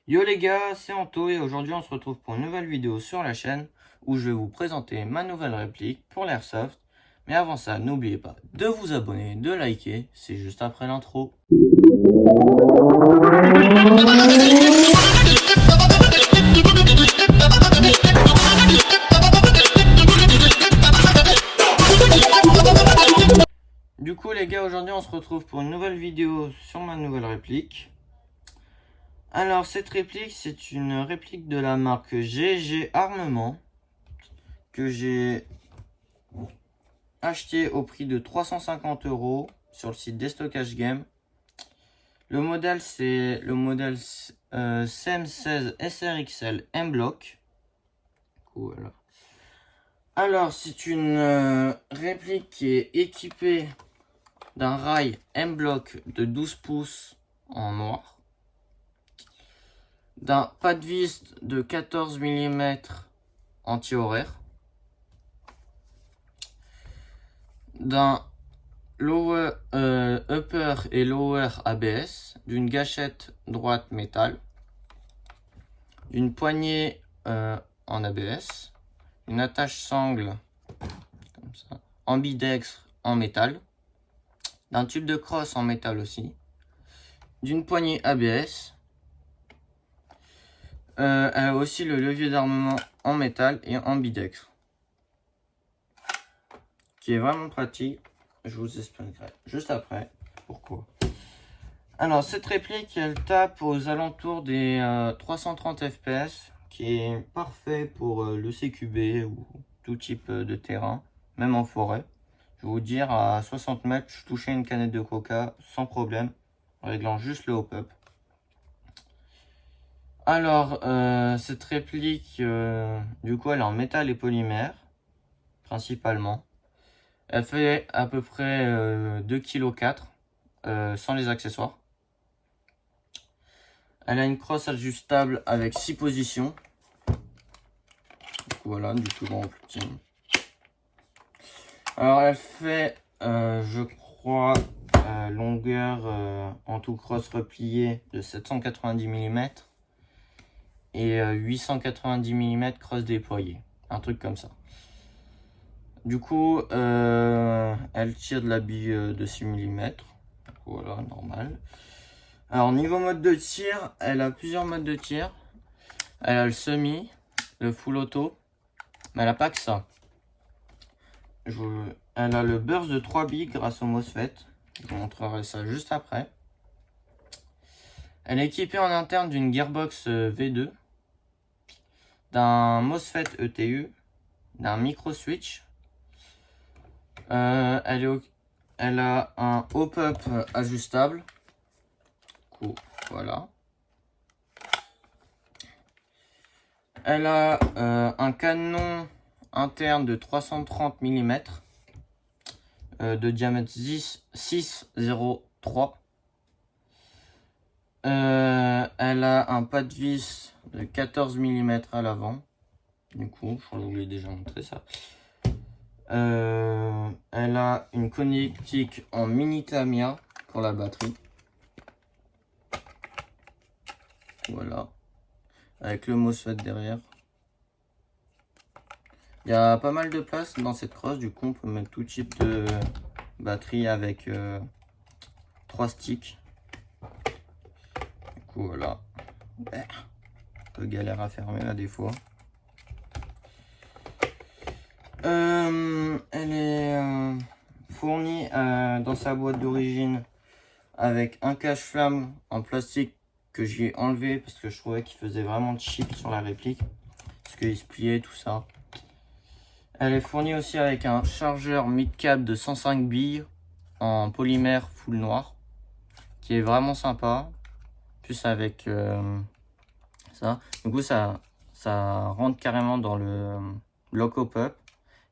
Yo les gars, c'est Anto et aujourd'hui on se retrouve pour une nouvelle vidéo sur la chaîne où je vais vous présenter ma nouvelle réplique pour l'Airsoft. Mais avant ça, n'oubliez pas de vous abonner, de liker, c'est juste après l'intro. Du coup les gars, aujourd'hui on se retrouve pour une nouvelle vidéo sur ma nouvelle réplique. Alors cette réplique, c'est une réplique de la marque GG Armement que j'ai acheté au prix de 350 € sur le site Destockage Game. Le modèle c'est le modèle CM16 SRXL M-Block. Voilà. Alors c'est une réplique qui est équipée d'un rail M-Block de 12 pouces en noir, d'un pas de vis de 14 mm anti-horaire, d'un lower, upper et lower ABS, d'une gâchette droite métal, d'une poignée en ABS, une attache sangle comme ça, ambidextre en métal, d'un tube de crosse en métal aussi, d'une poignée ABS. Elle a aussi le levier d'armement en métal et ambidextre, qui est vraiment pratique. Je vous expliquerai juste après pourquoi. Alors cette réplique, elle tape aux alentours des 330 fps, qui est parfait pour le CQB ou tout type de terrain, même en forêt. Je vais vous dire, à 60 mètres, je touchais une canette de coca sans problème, en réglant juste le hop-up. Alors, cette réplique, du coup, elle est en métal et polymère, principalement. Elle fait à peu près 2,4 kg, sans les accessoires. Elle a une crosse ajustable avec 6 positions. Donc, voilà, du plus grand au plus petit. Alors, elle fait, je crois, longueur en tout crosse replié de 790 mm. Et 890 mm crosse déployée, un truc comme ça. Du coup, elle tire de la bille de 6 mm, voilà, normal. Alors niveau mode de tir, elle a plusieurs modes de tir. Elle a le semi, le full auto, mais elle a pas que ça. Elle a le burst de 3 billes grâce au MOSFET, je vous montrerai ça juste après. Elle est équipée en interne d'une gearbox V2, d'un MOSFET ETU, d'un micro switch. Elle a un hop-up ajustable. Cool, voilà. Elle a un canon interne de 330 mm de diamètre 6,03. Elle a un pas de vis de 14 mm à l'avant. Du coup, je vous l'ai déjà montré ça. Elle a une connectique en mini Tamiya pour la batterie. Voilà. Avec le MOSFET derrière. Il y a pas mal de place dans cette crosse. Du coup, on peut mettre tout type de batterie avec 3 sticks. Du coup, voilà. Un peu galère à fermer là des fois. Elle est fournie dans sa boîte d'origine avec un cache-flamme en plastique que j'ai enlevé parce que je trouvais qu'il faisait vraiment cheap sur la réplique, parce qu'il se pliait tout ça. Elle est fournie aussi avec un chargeur mid-cap de 105 billes en polymère full noir, qui est vraiment sympa. Plus avec ça, du coup ça rentre carrément dans le bloc hop-up.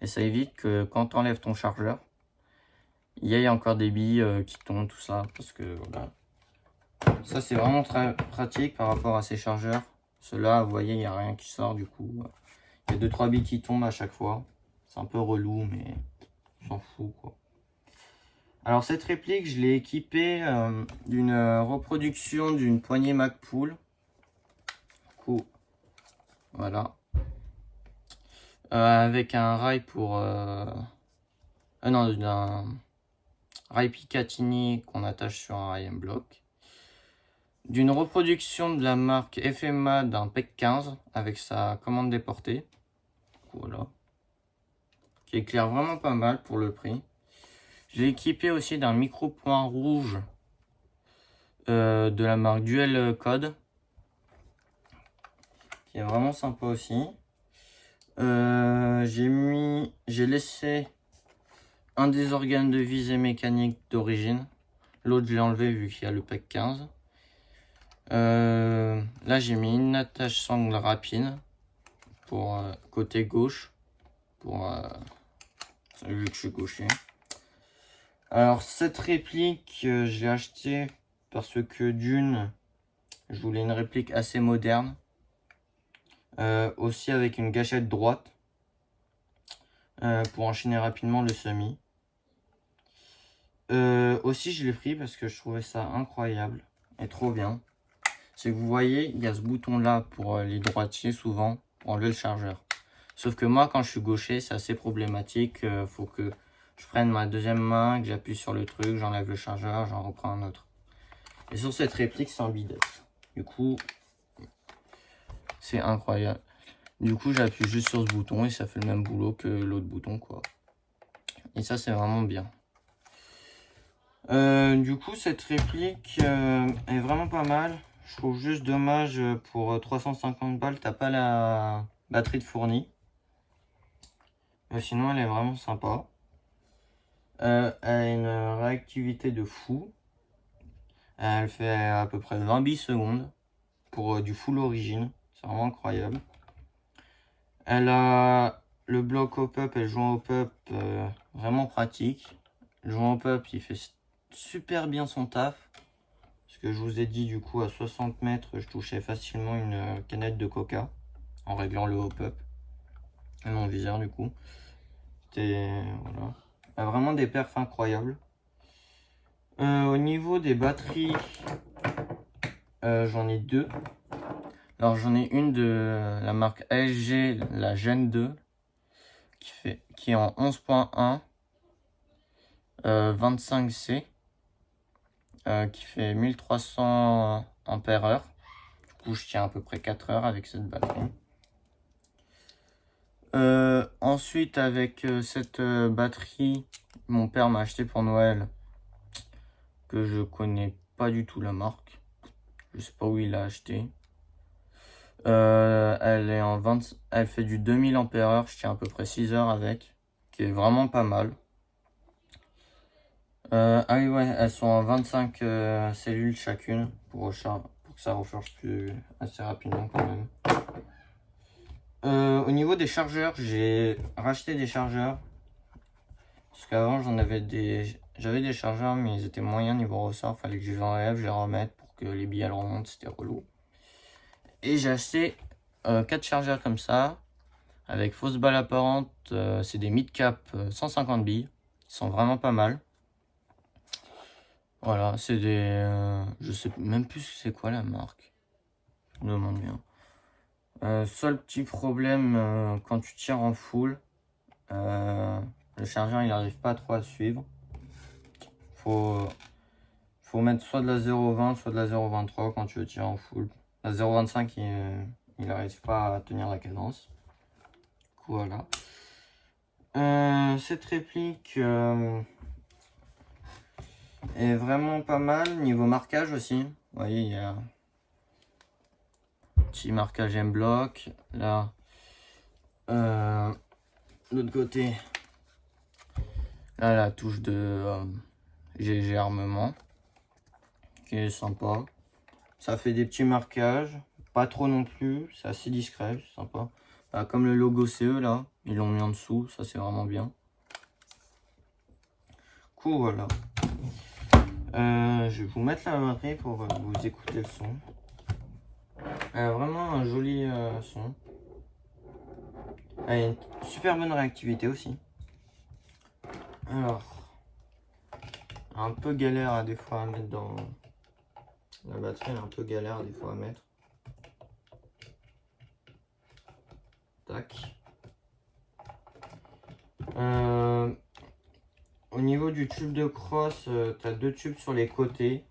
Et ça évite que quand tu enlèves ton chargeur, il y ait encore des billes qui tombent, tout ça. Parce que voilà. Ça, c'est vraiment très pratique par rapport à ces chargeurs. Ceux-là, vous voyez, il n'y a rien qui sort du coup. Il y a 2-3 billes qui tombent à chaque fois. C'est un peu relou, mais on s'en fout quoi. Alors, cette réplique, je l'ai équipée d'une reproduction d'une poignée Magpul. coup, voilà. Avec un rail pour... non, un rail Picatinny qu'on attache sur un rail M-Block. D'une reproduction de la marque FMA d'un PEC 15 avec sa commande déportée. Voilà. Qui éclaire vraiment pas mal pour le prix. J'ai équipé aussi d'un micro point rouge de la marque Dual Code. Qui est vraiment sympa aussi. J'ai laissé un des organes de visée mécanique d'origine. L'autre, je l'ai enlevé vu qu'il y a le PEC 15. Là, j'ai mis une attache sangle rapide pour côté gauche. Pour vu que je suis gaucher. Alors, cette réplique, je l'ai achetée parce que d'une, je voulais une réplique assez moderne. Aussi avec une gâchette droite. Pour enchaîner rapidement le semi. Aussi je l'ai pris parce que je trouvais ça incroyable et trop bien. C'est que vous voyez, il y a ce bouton là pour les droitiers souvent pour enlever le chargeur. Sauf que moi quand je suis gaucher c'est assez problématique. Faut que je prenne ma deuxième main, que j'appuie sur le truc, j'enlève le chargeur, j'en reprends un autre. Et sur cette réplique c'est en bidex. Du coup c'est incroyable. Du coup j'appuie juste sur ce bouton et ça fait le même boulot que l'autre bouton quoi. Et ça c'est vraiment bien. Du coup cette réplique est vraiment pas mal. Je trouve juste dommage pour 350 balles t'as pas la batterie de fournie. Sinon elle est vraiment sympa. Elle a une réactivité de fou. Elle fait à peu près 20 millisecondes pour du full origine. C'est vraiment incroyable. Elle a le bloc hop-up et le joint hop-up vraiment pratique. Le joint hop-up il fait super bien son taf. Parce que je vous ai dit du coup à 60 mètres je touchais facilement une canette de coca en réglant le hop-up et mon viseur du coup. C'était voilà. Elle a vraiment des perfs incroyables. Au niveau des batteries, j'en ai deux. Alors j'en ai une de la marque ASG, la Gen 2, qui est en 11.1 25C, qui fait 1300 ampères-heure. Du coup je tiens à peu près 4 heures avec cette batterie. Ensuite avec cette batterie, mon père m'a acheté pour Noël, que je connais pas du tout la marque. Je sais pas où il l'a acheté. Elle fait du 2000 ampères-heure, je tiens à peu près 6 heures avec, qui est vraiment pas mal. Ah oui ouais, elles sont en 25 cellules chacune pour que ça recharge plus assez rapidement quand même. Au niveau des chargeurs, j'ai racheté des chargeurs. Parce qu'avant j'avais des chargeurs mais ils étaient moyens niveau ressort. Fallait que je les enlève, je les remette pour que les billes elles remontent, c'était relou. Et j'ai acheté 4 chargeurs comme ça. Avec fausse balle apparente, c'est des mid-cap 150 billes. Ils sont vraiment pas mal. Voilà, c'est des... je sais même plus c'est quoi la marque. Je me demande bien. Seul petit problème quand tu tires en full, le chargeur il n'arrive pas trop à suivre. Faut mettre soit de la 0,20 soit de la 0,23 quand tu veux tirer en full. La 0,25 il n'arrive pas à tenir la cadence. Du coup, voilà. Cette réplique est vraiment pas mal. Niveau marquage aussi. Vous voyez, il y a un petit marquage M-Block. Là, de l'autre côté, là, la touche de GG Armement, qui est sympa. Ça fait des petits marquages, pas trop non plus, c'est assez discret, c'est sympa. Comme le logo CE là, ils l'ont mis en dessous, ça c'est vraiment bien. Cool, voilà. Je vais vous mettre la batterie pour vous écouter le son. Vraiment un joli son. Elle a une super bonne réactivité aussi. Alors, un peu galère des fois à mettre dans la batterie, elle est un peu galère des fois à mettre. Tac. Au niveau du tube de crosse, tu as 2 tubes sur les côtés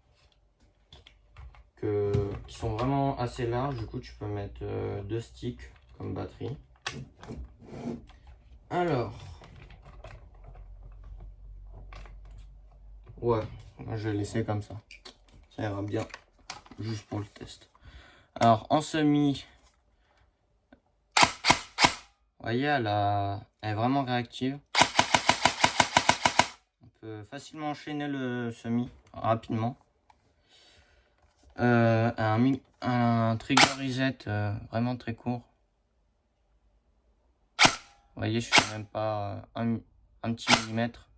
qui sont vraiment assez larges. Du coup, tu peux mettre 2 sticks comme batterie. Alors, ouais, je vais laisser comme ça. Ça ira bien, juste pour le test. Alors, en semi, vous voyez, elle est vraiment réactive. On peut facilement enchaîner le semi rapidement. Un trigger reset vraiment très court. Vous voyez, je fais même pas un petit millimètre.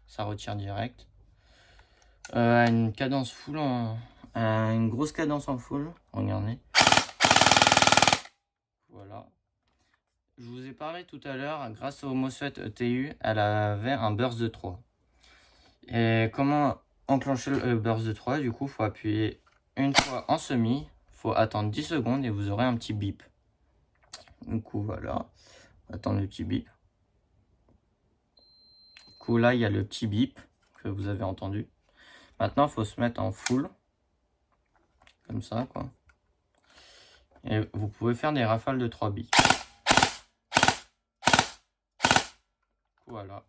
Ça retire direct. Une cadence full, une grosse cadence en full. Regardez. Voilà. Je vous ai parlé tout à l'heure, grâce au MOSFET ETU, elle avait un burst de 3. Et comment enclencher le burst de 3? Du coup, il faut appuyer une fois en semi, il faut attendre 10 secondes et vous aurez un petit bip. Du coup, voilà, attendre le petit bip. Du coup, là, il y a le petit bip que vous avez entendu. Maintenant, il faut se mettre en full, comme ça, quoi. Et vous pouvez faire des rafales de 3 bips. Voilà.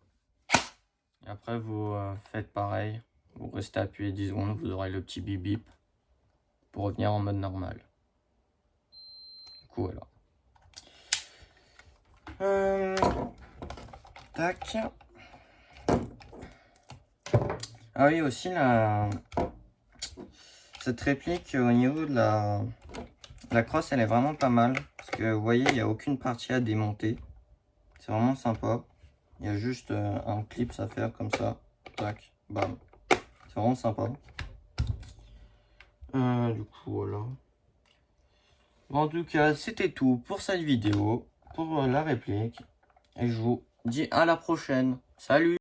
Et après, vous faites pareil. Vous restez appuyé 10 secondes, vous aurez le petit bip bip pour revenir en mode normal. Du coup, voilà. Tac. Ah oui, aussi, cette réplique au niveau de la crosse, elle est vraiment pas mal. Parce que vous voyez, il n'y a aucune partie à démonter. C'est vraiment sympa. Il y a juste un clip à faire comme ça. Tac, bam. C'est vraiment sympa. Du coup, voilà. Bon, en tout cas, c'était tout pour cette vidéo, pour la réplique. Et je vous dis à la prochaine. Salut!